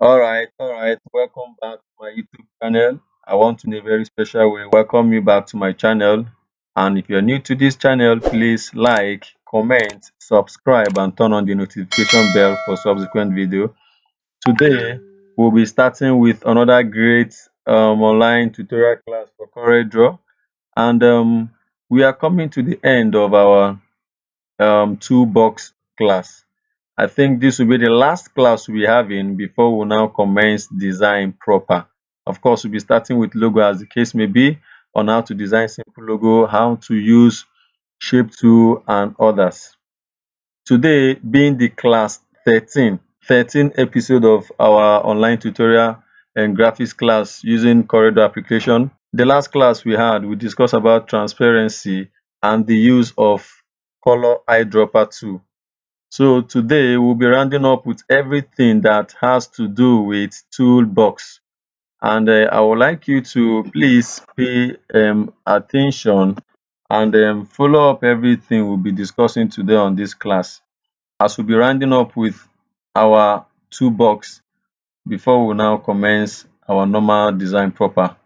All right. Welcome back to my YouTube channel. I want to, in a very special way, welcome you back to my channel. And if you're new to this channel, please like, comment, subscribe, and turn on the notification bell for subsequent video. Today, we'll be starting with another great online tutorial class for CorelDraw, and we are coming to the end of our toolbox class. I think this will be the last class we'll be having before we now commence design proper. Of course, we'll be starting with logo as the case may be, on how to design simple logo, how to use shape tool and others. Today being the class 13 episode of our online tutorial and graphics class using CorelDraw application. The last class we had, we discussed about transparency and the use of color eyedropper tool. So today we'll be rounding up with everything that has to do with toolbox, and I would like you to please pay attention and follow up everything we'll be discussing today on this class, as we'll be rounding up with our toolbox before we now commence our normal design proper.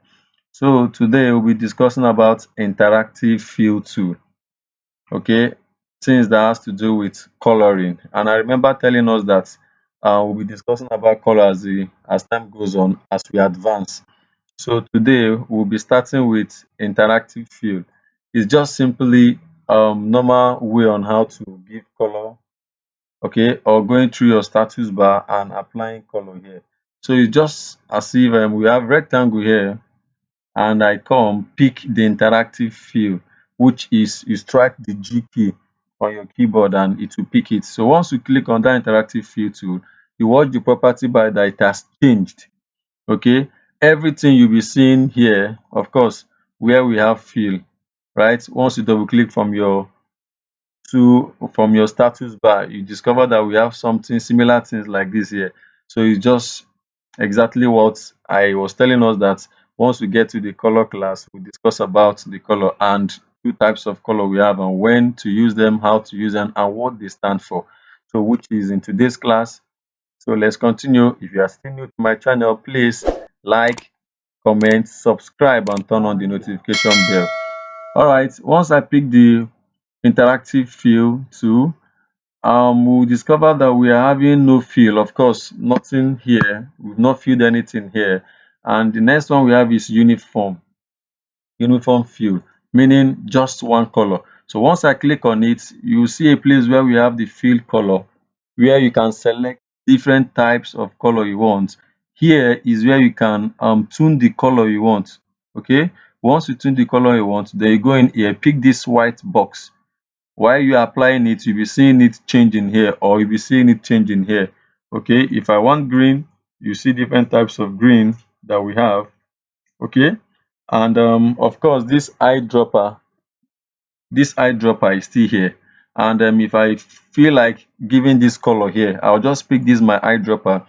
So today we'll be discussing about interactive fill tool. Okay, things that has to do with coloring. And I remember telling us that we'll be discussing about color as time goes on, as we advance. So today we'll be starting with interactive fill. It's just simply normal way on how to give color, okay, or going through your status bar and applying color here. So it's just as if we have rectangle here, and I come pick the interactive fill, which is you strike the G key on your keyboard and it will pick it. So once you click on that interactive fill tool, you watch the property bar that it has changed. Okay, everything you'll be seeing here, of course, where we have fill, right? Once you double click from your status bar, you discover that we have something similar things like this here. So it's just exactly what I was telling us, that once we get to the color class, we discuss about the color and two types of color we have and when to use them, how to use them, and what they stand for. So which is in today's class. So let's continue. If you are still new to my channel, please like, comment, subscribe, and turn on the notification bell. All right, once I pick the interactive fill tool, we'll discover that we are having no fill. Of course, nothing here. We've not filled anything here. And the next one we have is uniform fill, meaning just one color. So once I click on it, you see a place where we have the fill color, where you can select different types of color you want. Here is where you can tune the color you want. Okay, once you tune the color you want, then you go in here, pick this white box. While you are applying it, you'll be seeing it changing here, or you'll be seeing it changing here. Okay, if I want green, you see different types of green that we have. Okay, and of course this eyedropper is still here. And if I feel like giving this color here, I'll just pick this my eyedropper,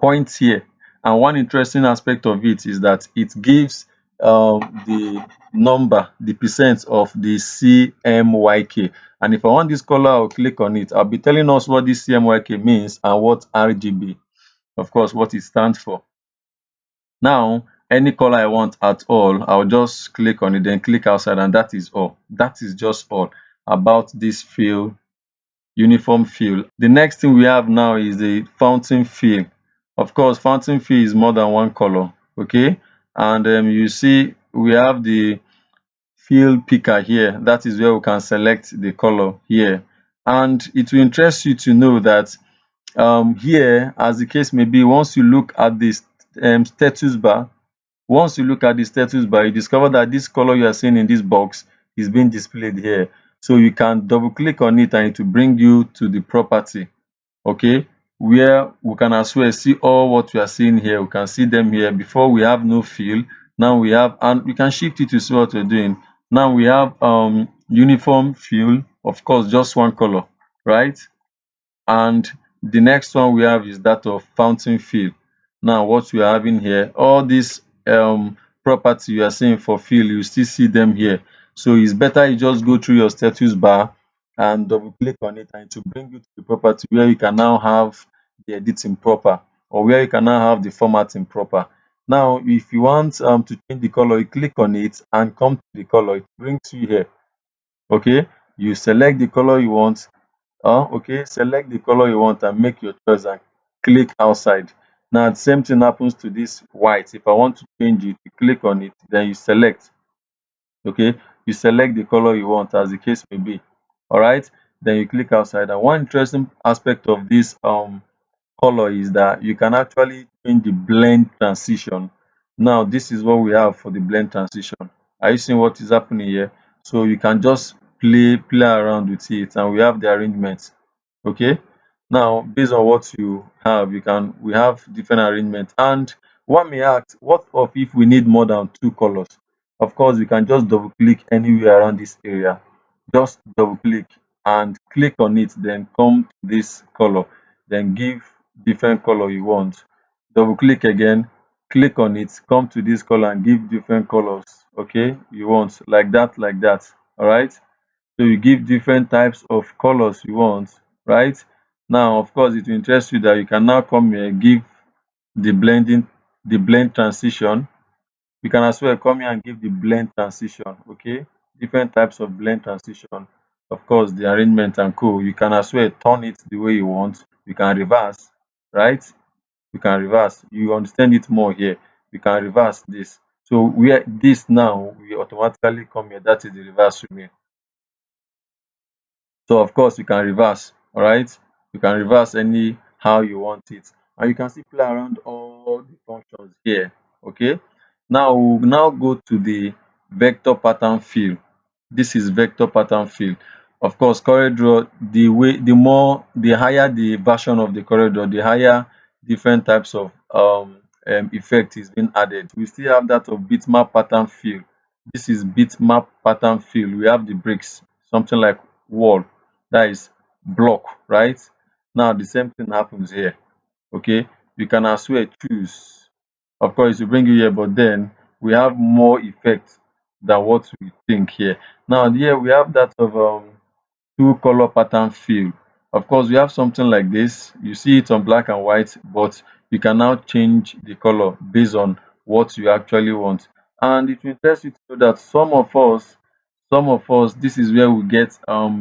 point here. And one interesting aspect of it is that it gives the number, the percent of the CMYK. And if I want this color, I'll click on it. I'll be telling us what this CMYK means and what RGB, of course, what it stands for. Now, any color I want at all, I'll just click on it, then click outside, and that is all. That is just all about this fill, uniform fill. The next thing we have now is the fountain fill. Of course, fountain fill is more than one color, okay? And you see we have the fill picker here. That is where we can select the color here. And it will interest you to know that here, as the case may be, once you look at this status bar, you discover that this color you are seeing in this box is being displayed here. So you can double click on it and it will bring you to the property, okay, where we can as well see all what we are seeing here. We can see them here. Before we have no fill, now we have, and we can shift it to see what we're doing. Now we have uniform fill, of course, just one color, right? And the next one we have is that of fountain fill. Now what we are having here, all these property you are seeing for fill, you still see them here. So it's better you just go through your status bar and double click on it, and it will bring you to the property where you can now have the editing proper. or where you can now have the formatting proper. Now if you want to change the color, you click on it and come to the color, it brings you here. Okay, you select the color you want. Okay, select the color you want and make your choice and click outside. Now the same thing happens to this white. If I want to change it, you click on it, then you select. Okay, you select the color you want as the case may be. All right, then you click outside. And one interesting aspect of this color is that you can actually change the blend transition. Now this is what we have for the blend transition. Are you seeing what is happening here? So you can just play around with it, and we have the arrangement. Okay, now based on what you have, we have different arrangement. And one may ask, what of if we need more than two colors? Of course, you can just double click anywhere around this area. Just double click and click on it, then come to this color, then give different color you want. Double click again, click on it, come to this color and give different colors, okay, you want, like that, like that. All right, so you give different types of colors you want, right? Now of course it will interest you that you can now come here, give the blend transition. You can as well come here and give the blend transition. Okay, different types of blend transition, of course the arrangement and co. You can as well turn it the way you want. You can reverse, right? You can reverse, you understand it more here. You can reverse this. So where this now we automatically come here, that is the reverse remain. So of course you can reverse, all right? You can reverse any how you want it, and you can still play around all the functions here. Okay. Now we'll now go to the vector pattern fill. This is vector pattern fill. Of course, CorelDraw, the higher the version of the CorelDraw, the higher different types of effect is being added. We still have that of bitmap pattern fill. This is bitmap pattern fill. We have the bricks, something like wall, that is block, right? Now the same thing happens here. Okay, you can as well choose. Of course, it will bring you here, but then we have more effect than what we think here. Now here we have that of two color pattern fill. Of course, we have something like this. You see it on black and white, but you can now change the color based on what you actually want. And it will interest you to know that some of us, this is where we get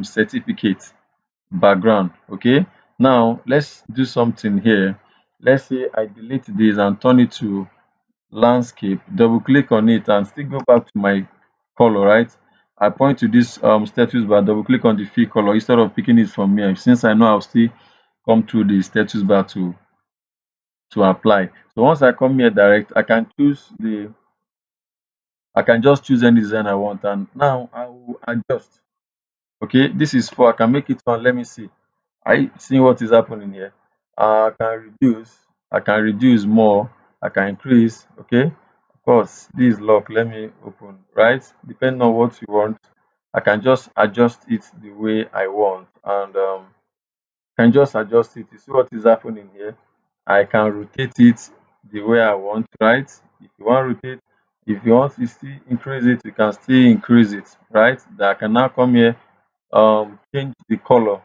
certificate background. Okay, now let's do something here. Let's say I delete this and turn it to landscape, double click on it and still go back to my color, right? I point to this status bar, double click on the fill color instead of picking it from here, since I know I'll still come through the status bar to apply. So once I come here direct, I can just choose any design I want, and now I will adjust. Okay, this is for, I can make it one. Let me see. Are you seeing what is happening here? I can reduce more, I can increase. Okay, of course, this is lock. Let me open, right? Depending on what you want, I can just adjust it the way I want, and can just adjust it. You see what is happening here? I can rotate it the way I want, right? If you want to rotate, if you want to still increase it, you can still increase it, right? That I can now come here, change the color.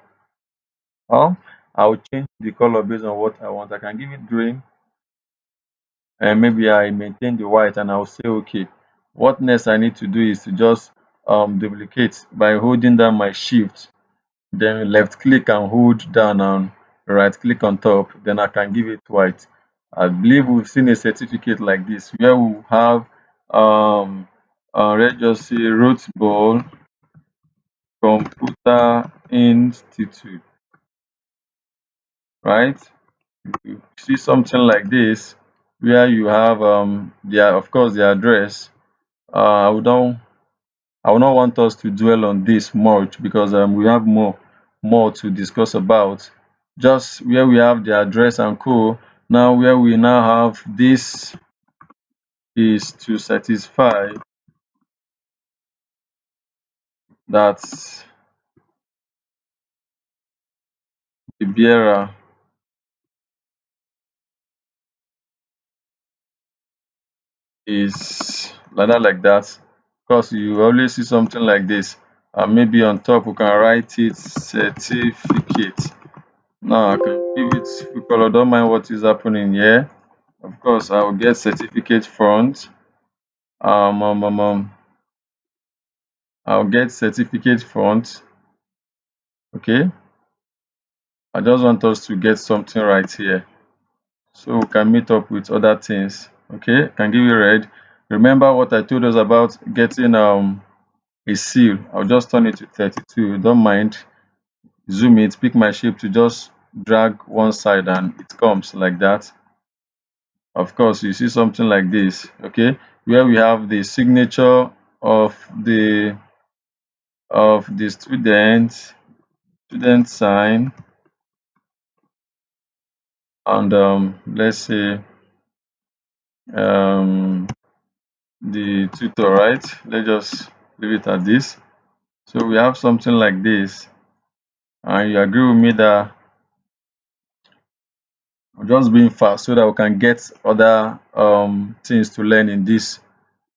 I'll change the color based on what I want. I can give it green, and maybe I maintain the white, and I'll say okay. What next I need to do is to just duplicate by holding down my shift, then left click and hold down and right click on top, then I can give it white. I believe we've seen a certificate like this where we have let's just say Root Ball Computer Institute, right? You see something like this where you have their, of course, the address. uh, I would not I would not want us to dwell on this much because we have more to discuss about. Just where we have the address and co. Now where we now have this is to satisfy that the bearer is like that, like that. Because you always see something like this, and maybe on top we can write it certificate. Now I can give it full color. Don't mind what is happening here. Of course, I will get certificate font. Um, um, um, um, I'll get certificate font. Okay. I just want us to get something right here, so we can meet up with other things. Okay, can give you red. Remember what I told us about getting a seal. I'll just turn it to 32. Don't mind. Zoom it, pick my shape to just drag one side and it comes like that. Of course, you see something like this, okay, where we have the signature of the student sign, and let's say um the tutor, right? Let's just leave it at this. So we have something like this, and you agree with me that I'm just being fast so that we can get other things to learn in this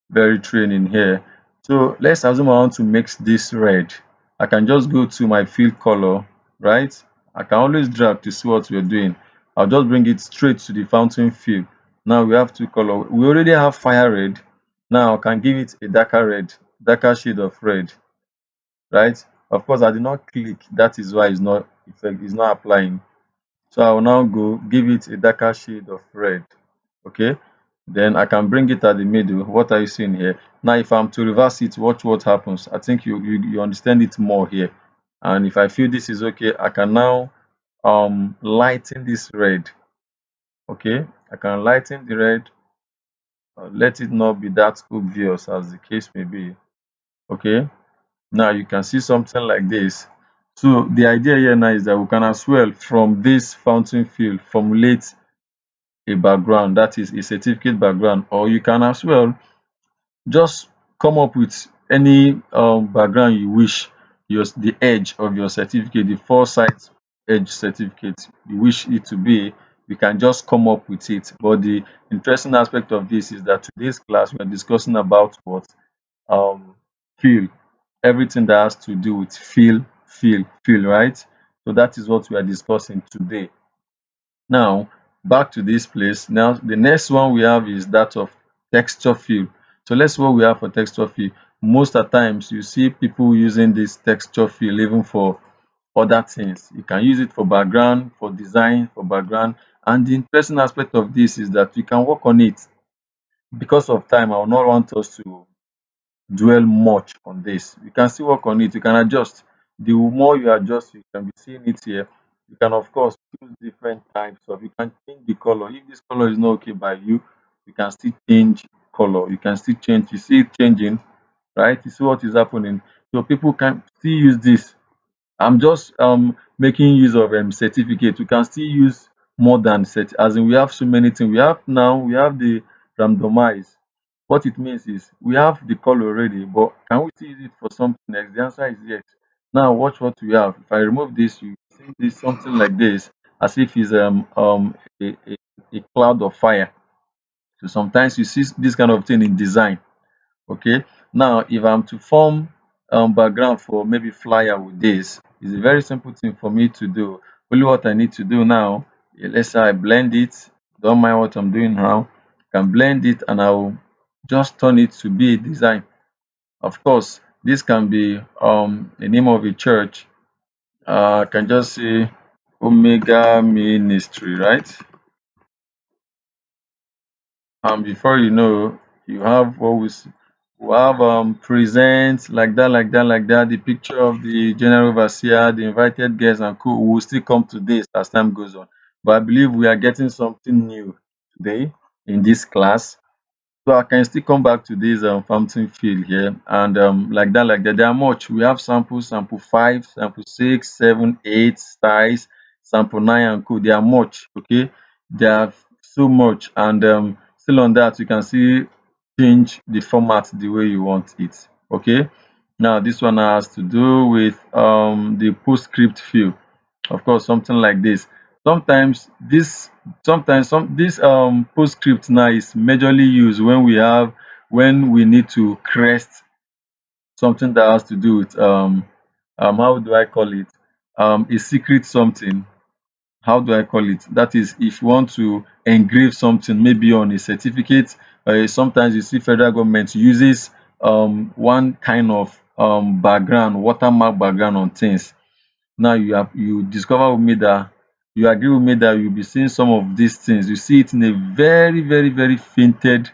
very training here. So let's assume I want to mix this red. I can just go to my fill color, right? I can always drag to see what we're doing. I'll just bring it straight to the fountain fill. Now we have two color. We already have fire red. Now I can give it a darker red, darker shade of red, right? Of course, I did not click. That is why it's not applying. So I will now go give it a darker shade of red. Okay, then I can bring it at the middle. What are you seeing here? Now if I'm to reverse it, watch what happens. I think you understand it more here. And if I feel this is okay, I can now lighten this red. Okay, I can lighten the red, let it not be that obvious as the case may be. Okay, now you can see something like this. So the idea here now is that we can as well from this fountain fill formulate a background, that is a certificate background, or you can as well just come up with any background you wish, the edge of your certificate, the four sides edge certificate you wish it to be. You can just come up with it. But the interesting aspect of this is that today's class we're discussing about what um feel, everything that has to do with feel, right? So that is what we are discussing today. Now, back to this place. Now, the next one we have is that of texture fill. So let's see what we have for texture fill. Most of the times, you see people using this texture fill even for other things. You can use it for background, for design, for background. And the interesting aspect of this is that you can work on it. Because of time, I will not want us to dwell much on this. You can still work on it. You can adjust. The more you adjust, you can be seeing it here. You can of course choose different types of. You can change the color. If this color is not okay by you, you can still change color. You can still change. You see it changing, right? You see what is happening. So people can still use this. I'm just making use of certificate. We can still use more than set, as in we have so many things. We have the randomize. What it means is we have the color already, but can we still use it for something else? The answer is yes. Now watch what we have. If I remove this, you see this something like this, as if it's a cloud of fire. So sometimes you see this kind of thing in design. Okay, now if I'm to form background for maybe flyer with this, it's a very simple thing for me to do. Only what I need to do now, let's say I blend it. Don't mind what I'm doing now. I can blend it and I'll just turn it to be a design. Of course, this can be the name of a church. I can just say Omega Ministry, right? And before you know, you have what we have present like that, the picture of the general overseer, the invited guests and co. We will still come to this as time goes on. But I believe we are getting something new today in this class. So I can still come back to this fountain field here and like that. There are much. We have sample, sample 5, sample 6, 7, 8, styles, sample 9 and co. There are much, okay? There are so much and still on that you can see change the format the way you want it. Okay. Now this one has to do with the postscript field. Of course, something like this. Sometimes this postscript now is majorly used when we need to crest something that has to do with how do I call it, a secret something. how do I call it? That is, if you want to engrave something, maybe on a certificate, sometimes you see federal government uses one kind of background, watermark background on things. Now you discover with me that you agree with me that you'll be seeing some of these things. You see it in a very, very, very fainted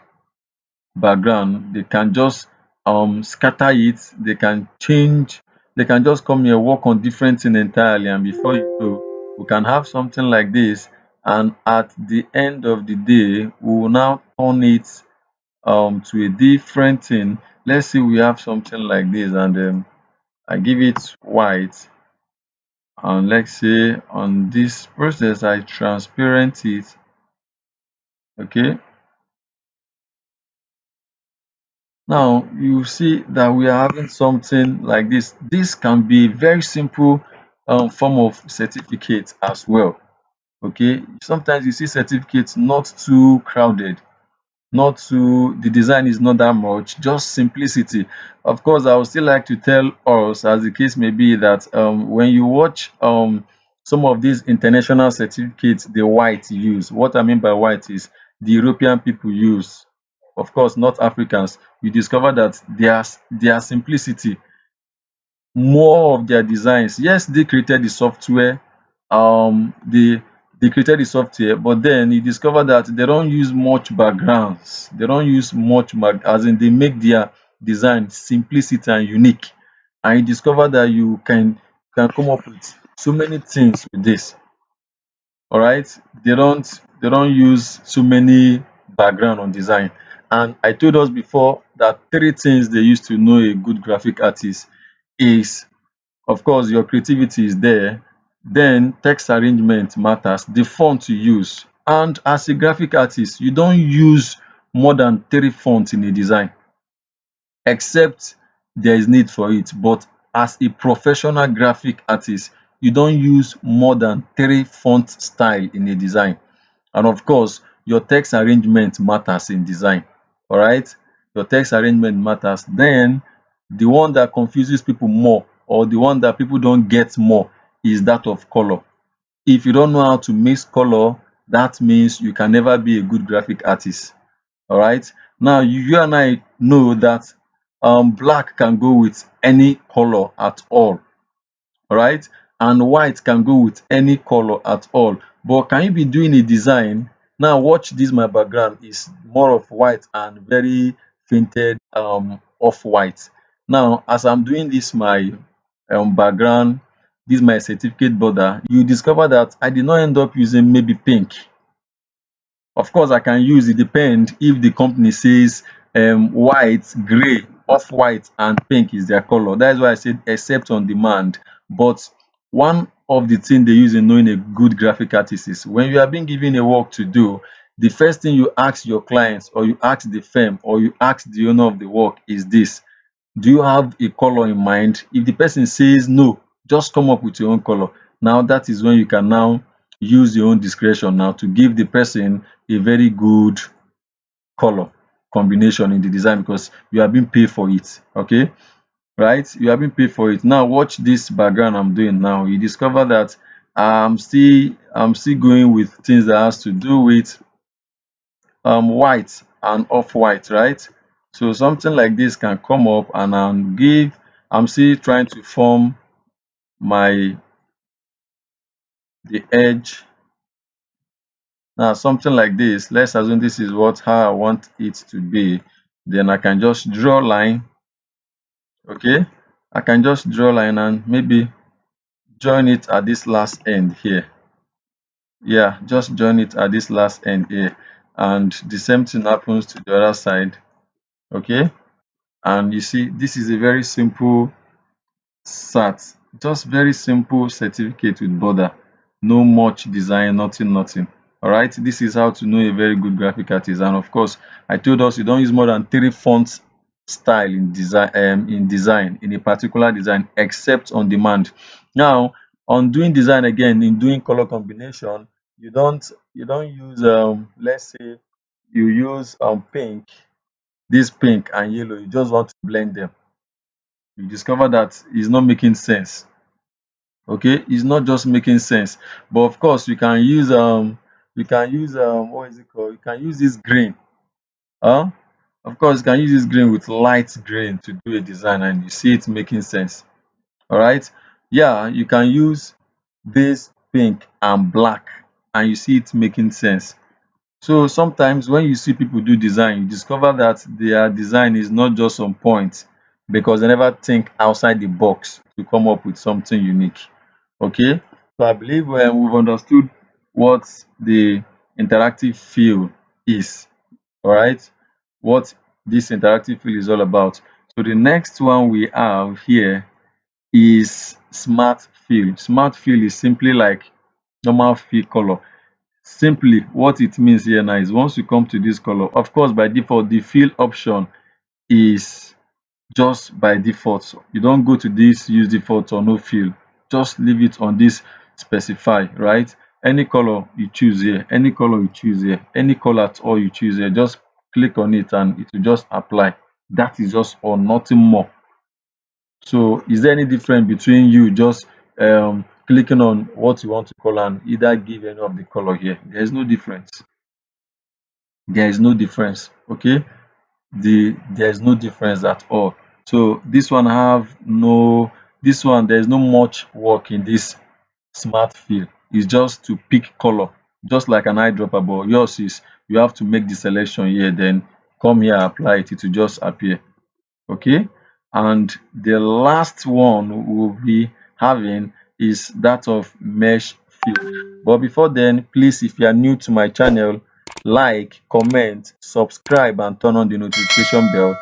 background. They can just scatter it, they can change, they can just come here, work on different thing entirely, and before you know, we can have something like this, and at the end of the day, we will now turn it to a different thing. Let's say we have something like this, and I give it white, and let's say on this process I transparent it. Okay, now you see that we are having something like this. This can be a very simple form of certificate as well. Okay, sometimes you see certificates not too crowded, not too, the design is not that much, just simplicity. Of course, I would still like to tell us, as the case may be, that when you watch some of these international certificates the white use, what I mean by white is the European people use, of course not Africans, you discover that their simplicity, more of their designs. Yes, they created the software, they created the software, but then you discover that they don't use much backgrounds. They don't use much as in they make their design simplicity and unique. And you discover that you can come up with so many things with this. All right. They don't use so many background on design. And I told us before that three things they use to know a good graphic artist is, of course, your creativity is there, then text arrangement matters, the font you use, and as a graphic artist you don't use more than three fonts in a design except there is need for it. But as a professional graphic artist, you don't use more than three font style in a design. And of course, your text arrangement matters in design. All right, your text arrangement matters. Then the one that confuses people more, or the one that people don't get more, is that of color. If you don't know how to mix color, that means you can never be a good graphic artist. All right, now you and I know that black can go with any color at all. All right, and white can go with any color at all. But can you be doing a design? Now watch this, my background is more of white and very fainted off white. Now as I'm doing this my background, this my certificate border, you discover that I did not end up using maybe pink. Of course, I can use, it depend if the company says white, grey, off white and pink is their color. That is why I said except on demand. But one of the things they use in knowing a good graphic artist is when you are being given a work to do, the first thing you ask your clients, or you ask the firm, or you ask the owner of the work is this: do you have a color in mind? If the person says no, just come up with your own color. Now that is when you can now use your own discretion now to give the person a very good color combination in the design, because you are being paid for it. Okay, right? You are being paid for it. Now watch this background I'm doing now. You discover that I'm still going with things that has to do with white and off white, right? So something like this can come up, and I'm still trying to form my the edge. Now something like this, let's assume this is what how I want it to be. Then I can just draw line. Okay, I can just draw line and maybe join it at this last end here. Yeah, just join it at this last end here, and the same thing happens to the other side. Okay, and you see this is a very simple SAT, just very simple certificate with border, no much design, nothing. All right, this is how to know a very good graphic artist. And of course, I told us you don't use more than three fonts style in design in a particular design except on demand. Now on doing design again, in doing color combination, you don't use let's say you use pink, this pink and yellow, you just want to blend them. You discover that it's not making sense. Okay, it's not just making sense. But of course, we can use what is it called? You can use this green. Huh? Of course, you can use this green with light green to do a design, and you see it making sense. All right. Yeah, you can use this pink and black, and you see it making sense. So sometimes when you see people do design, you discover that their design is not just on point because they never think outside the box to come up with something unique. Okay, so I believe we've understood what the interactive field is. All right, what this interactive field is all about. So the next one we have here is smart fill. Smart fill is simply like normal fill color. Simply what it means here now is once you come to this color, of course by default the fill option is just by default. So you don't go to this use default or no fill. Just leave it on this specify, right? Any color you choose here, any color you choose here, any color at all you choose here, just click on it and it will just apply. That is just all, nothing more. So is there any difference between you just clicking on what you want to color and either give any of the color here? There is no difference. There is no difference. Okay, there is no difference at all. So this one have no, this one there is no much work in this smart fill. It's just to pick color, just like an eyedropper, but yours is you have to make the selection here, then come here, apply it, it will just appear. Okay, and the last one we'll be having is that of mesh field. But before then, please, if you are new to my channel, like, comment, subscribe and turn on the notification bell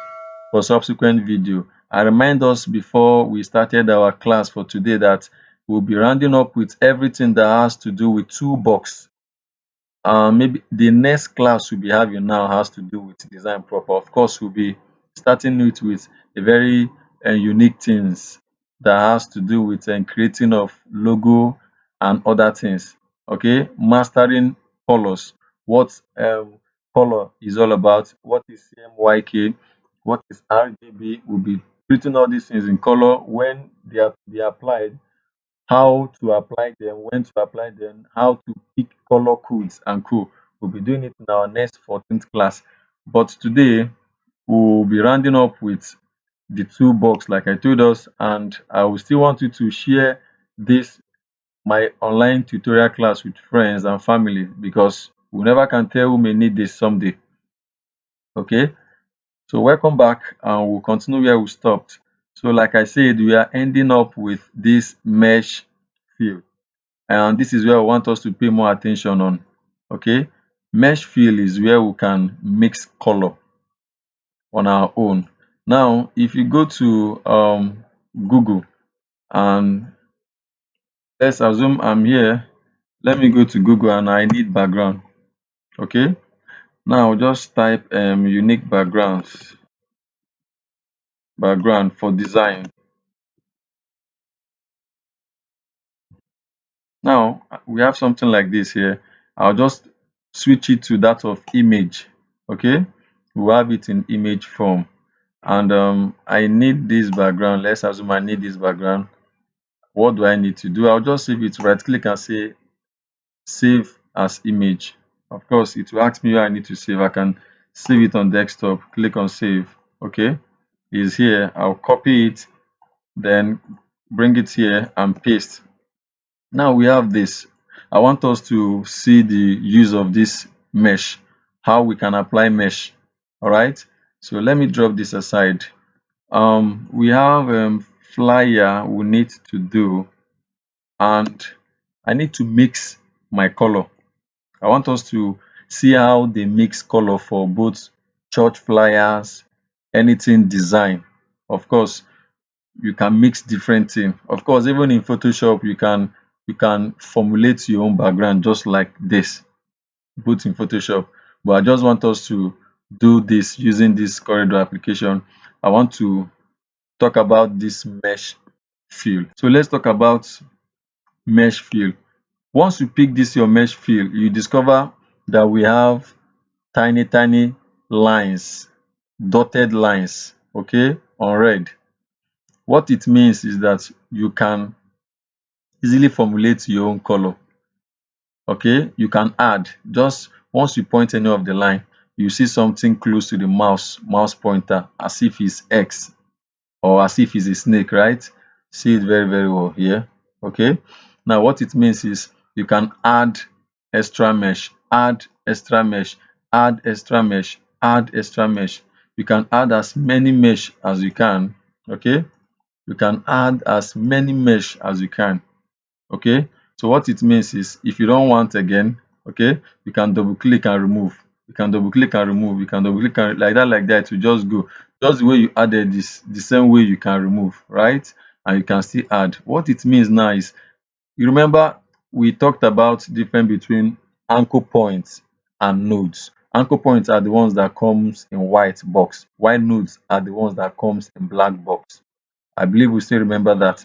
for subsequent video. I remind us before we started our class for today that we'll be rounding up with everything that has to do with toolbox. Maybe the next class we'll be having now has to do with design proper. Of course, we'll be starting it with a very unique things that has to do with creating of logo and other things. Okay, mastering colors. What color is all about? What is CMYK? What is RGB? We'll be treating all these things in color when they are applied, how to apply them, when to apply them, how to pick color codes and co. We'll be doing it in our next 14th class. But today we'll be rounding up with the toolbox like I told us, and I will still want you to share this my online tutorial class with friends and family because we never can tell who may need this someday. Okay, so welcome back and we'll continue where we stopped. So like I said, we are ending up with this mesh field, and this is where I want us to pay more attention on. Okay, mesh fill is where we can mix color on our own. Now if you go to Google, and let's assume I'm here, let me go to Google and I need background. Okay, now just type unique background for design. Now we have something like this here. I'll just switch it to that of image. Okay, we'll have it in image form, and I need this background. Let's assume I need this background. What do I need to do? I'll just save it, right click and say save as image. Of course it will ask me where I need to save. I can save it on desktop, click on save. Okay, it's here. I'll copy it, then bring it here and paste. Now we have this. I want us to see the use of this mesh, how we can apply mesh. All right, so let me drop this aside. We have flyer we need to do, and I need to mix my color. I want us to see how they mix color for both church flyers, anything design. Of course, you can mix different things. Of course, even in Photoshop, you can formulate your own background just like this, both in Photoshop. But I just want us to do this using this CorelDraw application. I want to talk about this mesh fill. So let's talk about mesh fill. Once you pick this your mesh fill, you discover that we have tiny lines, dotted lines, okay, on red. What it means is that you can easily formulate your own color. Okay, you can add just once you point any of the line, you see something close to the mouse pointer as if it's X or as if it's a snake, right? See it very, very well here. Okay. Now what it means is you can add extra mesh, add extra mesh, add extra mesh, add extra mesh. You can add as many mesh as you can. Okay. You can add as many mesh as you can. Okay. So what it means is if you don't want again, okay, you can double click and remove. You can double click and remove. You can double click and like that to just go. Just the way you added this, the same way you can remove, right? And you can still add. What it means now is you remember we talked about difference between anchor points and nodes. Anchor points are the ones that comes in white box, while nodes are the ones that comes in black box. I believe we still remember that.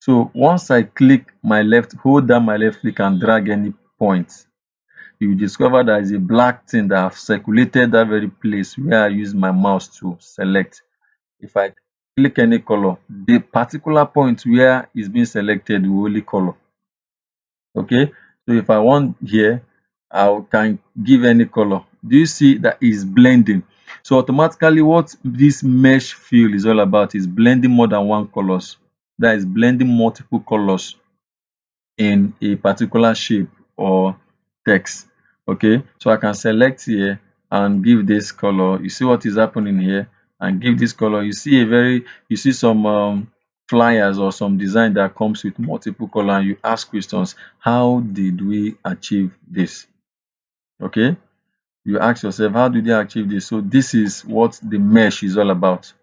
So once I click my left, hold down my left click and drag any point, you will discover there is a black thing that have circulated that very place where I use my mouse to select. If I click any color, the particular point where is being selected will only color. Okay, so if I want here, I can give any color. Do you see that is blending? So automatically what this mesh fill is all about is blending more than one colors. That is blending multiple colors in a particular shape or text. Okay, so I can select here and give this color. You see what is happening here, and give this color. You see some flyers or some design that comes with multiple color, and you ask questions, how did we achieve this? Okay, you ask yourself, how did they achieve this? So this is what the mesh is all about.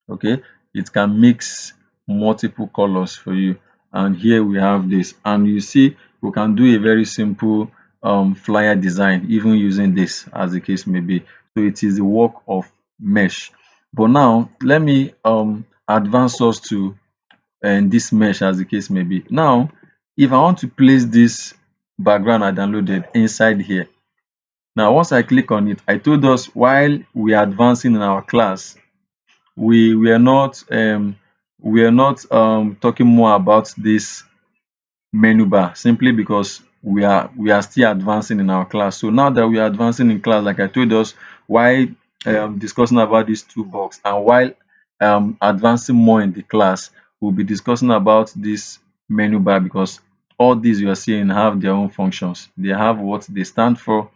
Okay, it can mix multiple colors for you, and here we have this, and you see we can do a very simple flyer design even using this, as the case may be. So it is the work of mesh. But now let me advance us to this mesh, as the case may be. Now if I want to place this background I downloaded inside here, now once I click on it, I told us while we are advancing in our class, we were not talking more about this menu bar, simply because we are still advancing in our class. So now that we are advancing in class, like I told us, while discussing about this toolbox, and while advancing more in the class, we'll be discussing about this menu bar, because all these you are seeing have their own functions. They have what they stand for,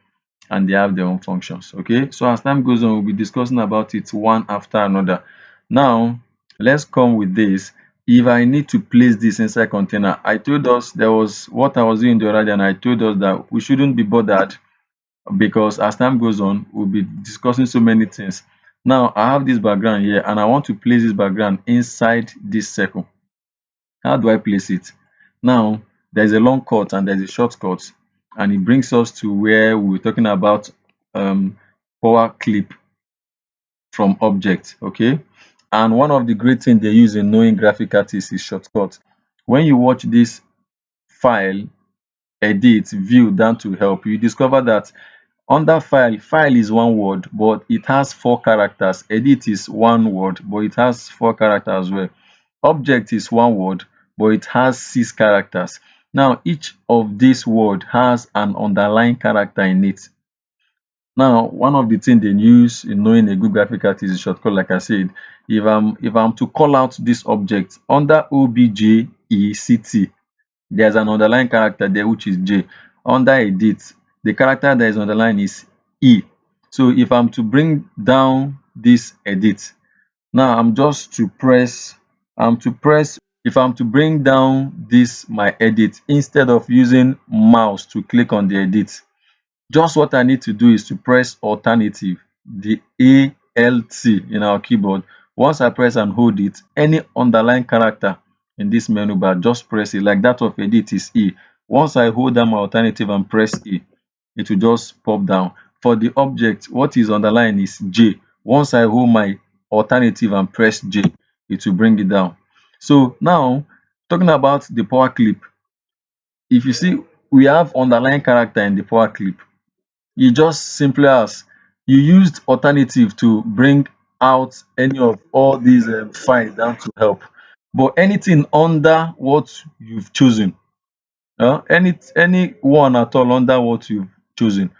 and they have their own functions. Okay, so as time goes on, we'll be discussing about it one after another. Now let's come with this. If I need to place this inside container, I told us there was what I was doing the other day, and I told us that we shouldn't be bothered, because as time goes on, we'll be discussing so many things. Now I have this background here, and I want to place this background inside this circle. How do I place it? Now there's a long cut and there's a short cut, and it brings us to where we were talking about power clip from object. Okay, and one of the great things they use in knowing graphic artists is shortcut. When you watch this file, edit, view down to help, you discover that under file is one word, but it has four characters. Edit is one word, but it has four characters as well. Object is one word, but it has six characters. Now each of these words has an underlying character in it. Now one of the things they use in knowing a good graphic artist is shortcut. Like I said, if I'm to call out this object under object, there's an underlying character there, which is J. Under edit, the character that is underlined is E. So if I'm to bring down this edit, now I'm just to press if I'm to bring down this my edit, instead of using mouse to click on the edit, just what I need to do is to press alternative, the ALT in our keyboard. Once I press and hold it, any underlying character in this menu bar, just press it. Like that of edit is E. Once I hold down my alternative and press E, it will just pop down. For the object, what is underlined is J. Once I hold my alternative and press J, it will bring it down. So now, talking about the power clip, if you see, we have underlying character in the power clip. You just simply as you used alternative to bring out any of all these files down to help. But anything under what you've chosen, any one at all under what you've chosen,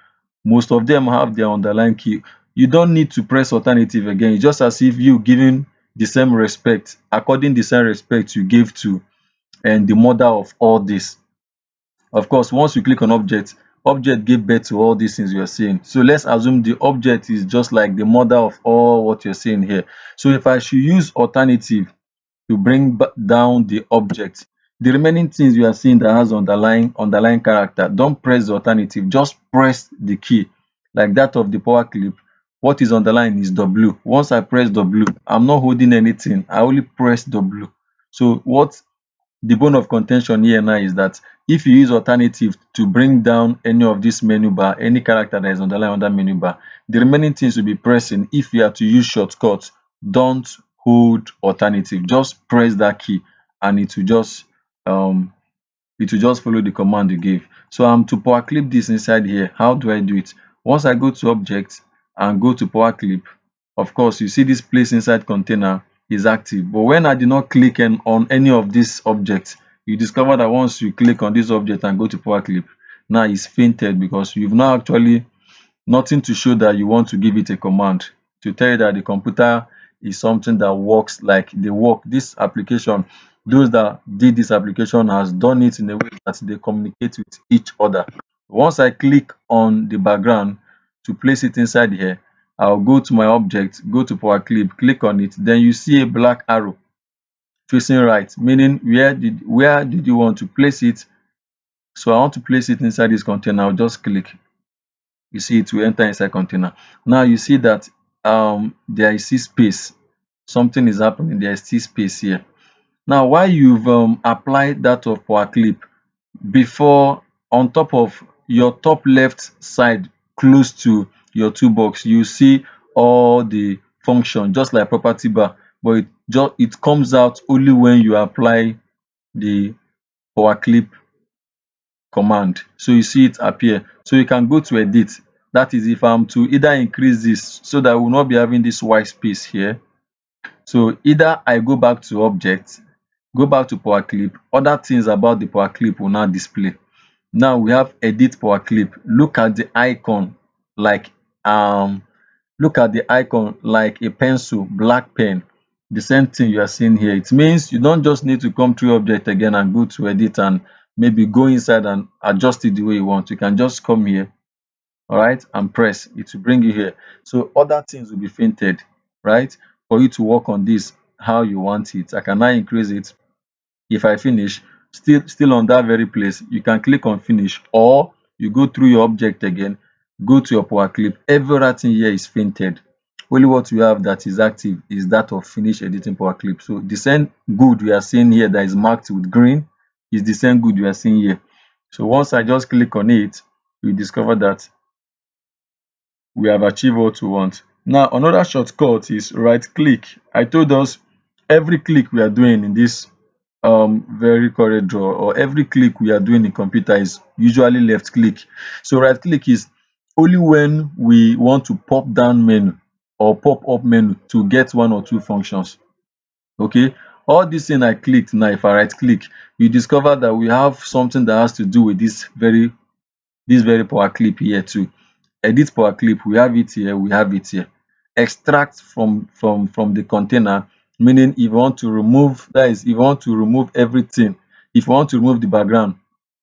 most of them have their underline key. You don't need to press alternative again. It's just as if you giving the same respect, according the same respect you gave to and the mother of all this. Of course, once you click on object, object gave birth to all these things you are seeing. So let's assume the object is just like the mother of all what you're seeing here. So if I should use alternative to bring down the object, the remaining things you are seeing that has underline character, don't press the alternative, just press the key like that of the power clip. What is underlined is W. Once I press W, I'm not holding anything, I only press W. So what the bone of contention here now is that if you use alternative to bring down any of this menu bar, any character that is underlined under menu bar, the remaining things will be pressing. If you are to use shortcut, don't hold alternative, just press that key and um it will just follow the command you gave. So I'm to power clip this inside here. How do I do it? Once I go to object and go to power clip, of course you see this place inside container is active. But when I did not click on any of these objects, you discover that once you click on this object and go to power clip, now it's fainted because you've not actually nothing to show that you want to give it a command to tell you that the computer is something that works like they work. This application, those that did this application has done it in a way that they communicate with each other. Once I click on the background to place it inside here, I'll go to my object, go to power clip, click on it, then you see a black arrow facing right, meaning where did you want to place it. So I want to place it inside this container. I'll just click, you see it will enter inside container. Now you see that there is still space, something is happening, there is still space here. Now while you've applied that of power clip, before, on top of your top left side close to your toolbox, you see all the function just like property bar, but it comes out only when you apply the power clip command. So you see it appear. So you can go to edit. That is if I'm to either increase this so that we will not be having this white space here. So either I go back to object, go back to power clip, other things about the power clip will now display. Now we have edit power clip. Look at the icon like um look at the icon like a pencil, black pen. The same thing you are seeing here. It means you don't just need to come through object again and go to edit and maybe go inside and adjust it the way you want. You can just come here, all right, and press. It will bring you here. So other things will be fainted, right? For you to work on this how you want it. I can now increase it. If I finish, still on that very place, you can click on finish, or you go through your object again, go to your power clip. Everything here is fainted. Only what we have that is active is that of finish editing power clip. So the same good we are seeing here that is marked with green is the same good we are seeing here. So once I just click on it, we discover that we have achieved what we want. Now another shortcut is right click. I told us every click we are doing in this very CorelDraw, or every click we are doing in computer, is usually left click. So right click is only when we want to pop down menu or pop up menu to get one or two functions. Okay, all this thing I clicked now, if I right click, you discover that we have something that has to do with this very power clip here too. Edit power clip, we have it here, we have it here. Extract from the container, meaning if you want to remove, that is if you want to remove everything, if you want to remove the background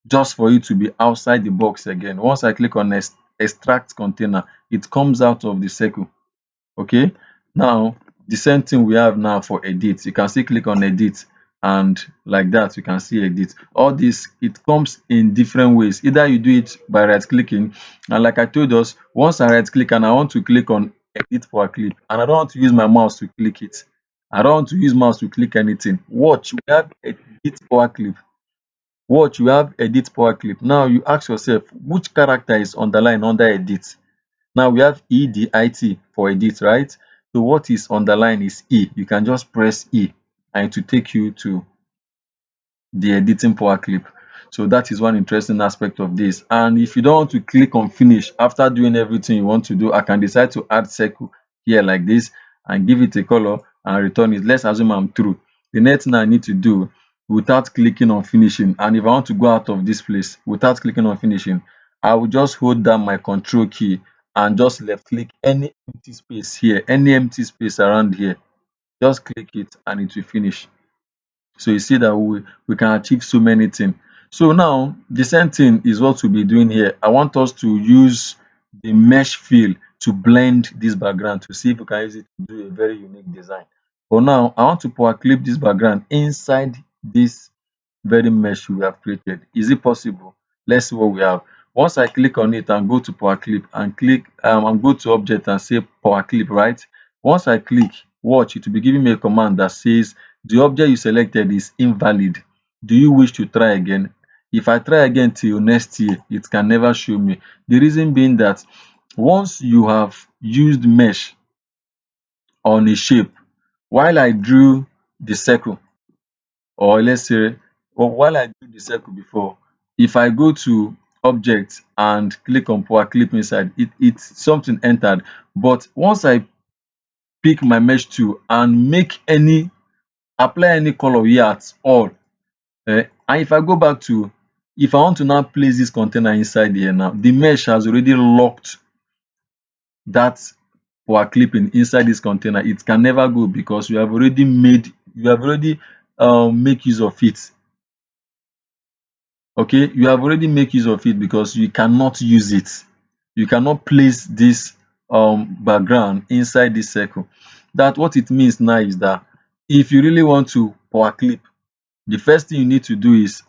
just for it to be outside the box again. Once I click on extract container, it comes out of the circle. Okay, now the same thing we have now for edit. You can still click on edit, and like that you can see edit. All this, it comes in different ways. Either you do it by right clicking, and like I told us, once I right click and I want to click on edit power clip and I don't want to use my mouse to click it, I don't want to use mouse to click anything, watch, we have edit power clip. Watch, you have edit power clip. Now you ask yourself, which character is underlined under edit? Now we have EDIT for edit, right? So what is underlined is E. You can just press E and it will take you to the editing power clip. So that is one interesting aspect of this. And if you don't want to click on finish after doing everything you want to do, I can decide to add circle here like this and give it a color and return it. Let's assume I'm through. The next thing I need to do without clicking on finishing, and if I want to go out of this place without clicking on finishing, I will just hold down my control key and just left click any empty space here, any empty space around here. Just click it and it will finish. So you see that we can achieve so many things. So now the same thing is what we'll be doing here. I want us to use the mesh fill to blend this background to see if we can use it to do a very unique design. For now, I want to power clip this background inside this very mesh we have created. Is it possible? Let's see what we have. Once I click on it and go to power clip and click and go to object and say power clip, right? Once I click, watch, it will be giving me a command that says the object you selected is invalid. Do you wish to try again? If I try again till next year, it can never show me. The reason being that once you have used mesh on a shape, while I drew the circle, or let's say, or while I do the circle before, if I go to object and click on power clip inside, it's something entered. But once I pick my mesh tool and make any apply any color here at all, and if I go back to, if I want to now place this container inside here now, the mesh has already locked that power clipping inside this container. It can never go because you have already make use of it. Okay, you have already make use of it because you cannot use it. You cannot place this background inside this circle. That what it means now is that if you really want to power clip, the first thing you need to do is,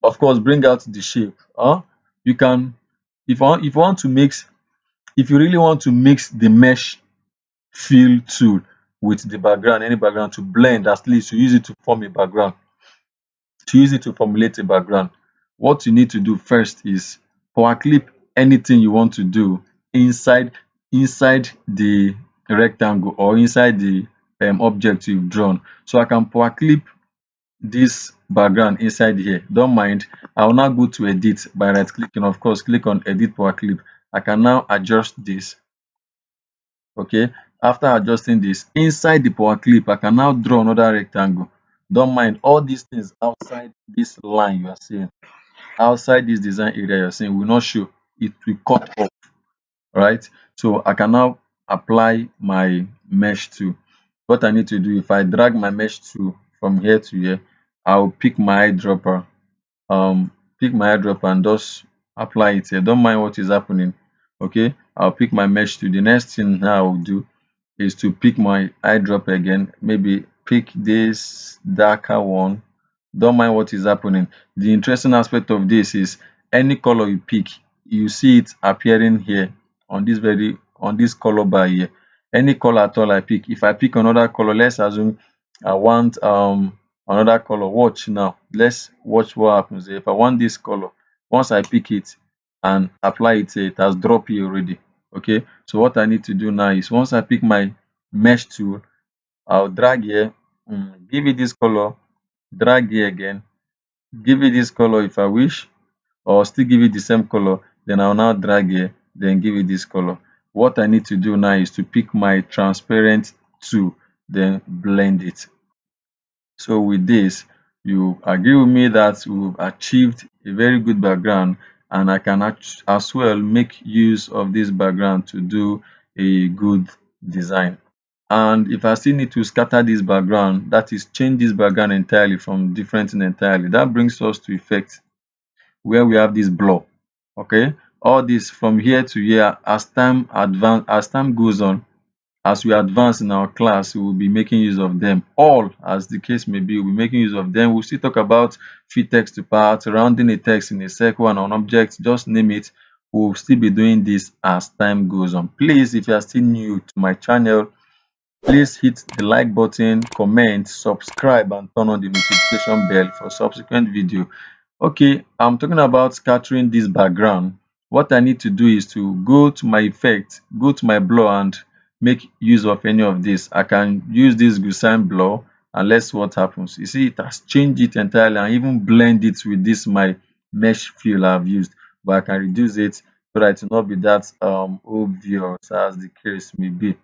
of course, bring out the shape. You can, if you want to mix, if you really want to mix the mesh fill tool with the background, any background to blend, at least to use it to form a background, to use it to formulate a background, what you need to do first is power clip anything you want to do inside the rectangle or inside the object you've drawn. So I can power clip this background inside here. Don't mind. I will now go to edit by right clicking. Of course, click on edit power clip. I can now adjust this. Okay, after adjusting this inside the power clip, I can now draw another rectangle. Don't mind all these things outside this line you are seeing, outside this design area you're seeing will not show. It will cut off, right? So I can now apply my mesh tool. What I need to do, if I drag my mesh tool from here to here, I'll pick my eyedropper, and just apply it here. Don't mind what is happening. Okay, I'll pick my mesh tool. The next thing now I'll do is to pick my eyedropper again, maybe pick this darker one. Don't mind what is happening. The interesting aspect of this is any color you pick, you see it appearing here on this color bar here. Any color at all I pick. If I pick another color, let's assume I want another color. Watch now. Let's watch what happens if I want this color. Once I pick it and apply it here, it has dropped here already. Okay, so what I need to do now is once I pick my mesh tool, I'll drag here, give it this color, drag here again, give it this color if I wish, or still give it the same color. Then I'll now drag here, then give it this color. What I need to do now is to pick my transparent tool, then blend it. So with this, you agree with me that we've achieved a very good background, and I can as well make use of this background to do a good design. And if I still need to scatter this background, that is change this background entirely from different thing entirely, that brings us to effect where we have this blur. Okay, all this from here to here, as time goes on, as we advance in our class, we will be making use of them all, as the case may be. We'll be making use of them. We'll still talk about fit text to part, rounding a text in a circle and an object, just name it. We'll still be doing this as time goes on. Please, if you are still new to my channel, please hit the like button, comment, subscribe, and turn on the notification bell for subsequent video. Okay, I'm talking about scattering this background. What I need to do is to go to my effect, go to my blur, and make use of any of this. I can use this Gaussian blur, and let's see what happens. You see, it has changed it entirely and even blend it with this my mesh fill I've used. But I can reduce it so that it will not be that obvious as the case may be.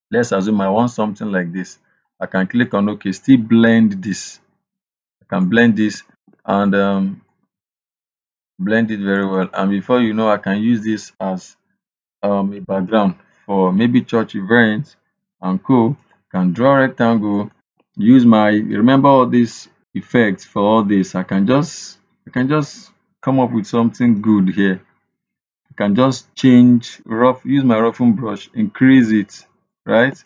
Let's assume I want something like this. I can click on OK, still blend this. I can blend this and blend it very well. And before you know, I can use this as a background for maybe church events and co. Can draw rectangle, use my remember all these effects for all this. I can just come up with something good here. I can just change use my roughing brush, increase it, right?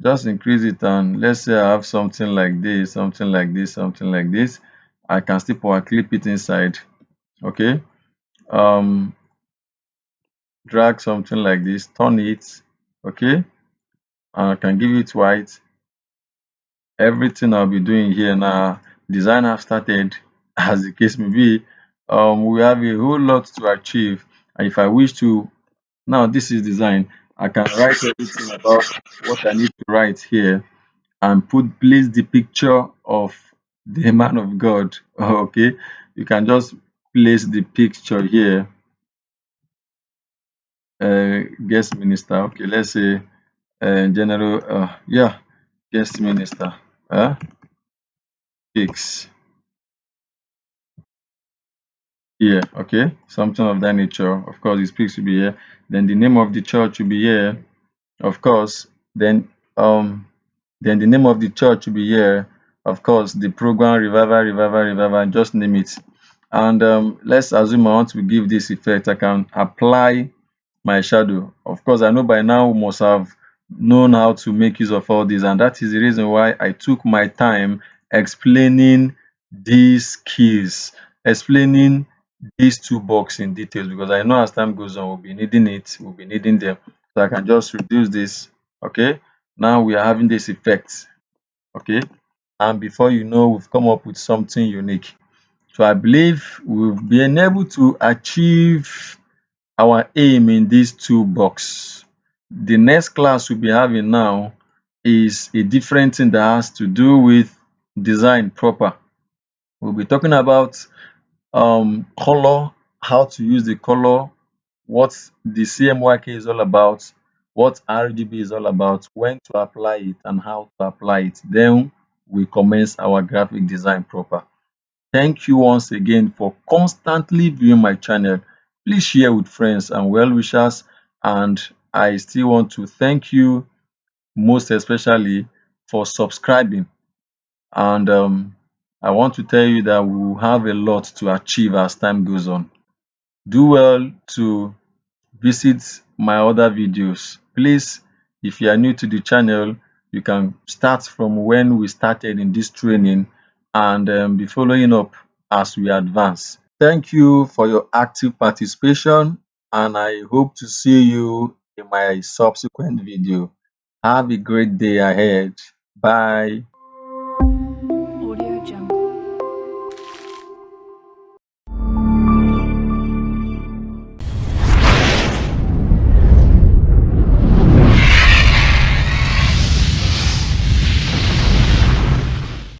Just increase it, and let's say I have something like this, something like this, something like this. I can still power clip it inside. Okay. Um Drag something like this, turn it, okay, and I can give it white. Everything I'll be doing here now, design have started, as the case may be. We have a whole lot to achieve, and if I wish to, now this is design. I can write everything about what I need to write here and place the picture of the man of God. Okay, you can just place the picture here. Guest minister. Okay, let's say general. Yeah, guest minister. Fix here. Okay, something of that nature. Of course, his pics will be here. Then the name of the church will be here. Of course. Then the name of the church will be here. Of course, the program revival, just name it. And let's assume I want to give this effect. I can apply my shadow. Of course, I know by now we must have known how to make use of all this, and that is the reason why I took my time explaining these keys, explaining these two boxes in details, because I know as time goes on, we'll be needing it, we'll be needing them. So I can just reduce this. Okay, now we are having this effect. Okay, and before you know, we've come up with something unique. So I believe we've been able to achieve our aim in this toolbox. The next class we'll be having now is a different thing that has to do with design proper. We'll be talking about color, how to use the color, what the CMYK is all about, what RGB is all about, when to apply it and how to apply it. Then we commence our graphic design proper. Thank you once again for constantly viewing my channel. Please share with friends and well wishers. And I still want to thank you most especially for subscribing. And I want to tell you that we will have a lot to achieve as time goes on. Do well to visit my other videos. Please, if you are new to the channel, you can start from when we started in this training and be following up as we advance. Thank you for your active participation, and I hope to see you in my subsequent video. Have a great day ahead. Bye.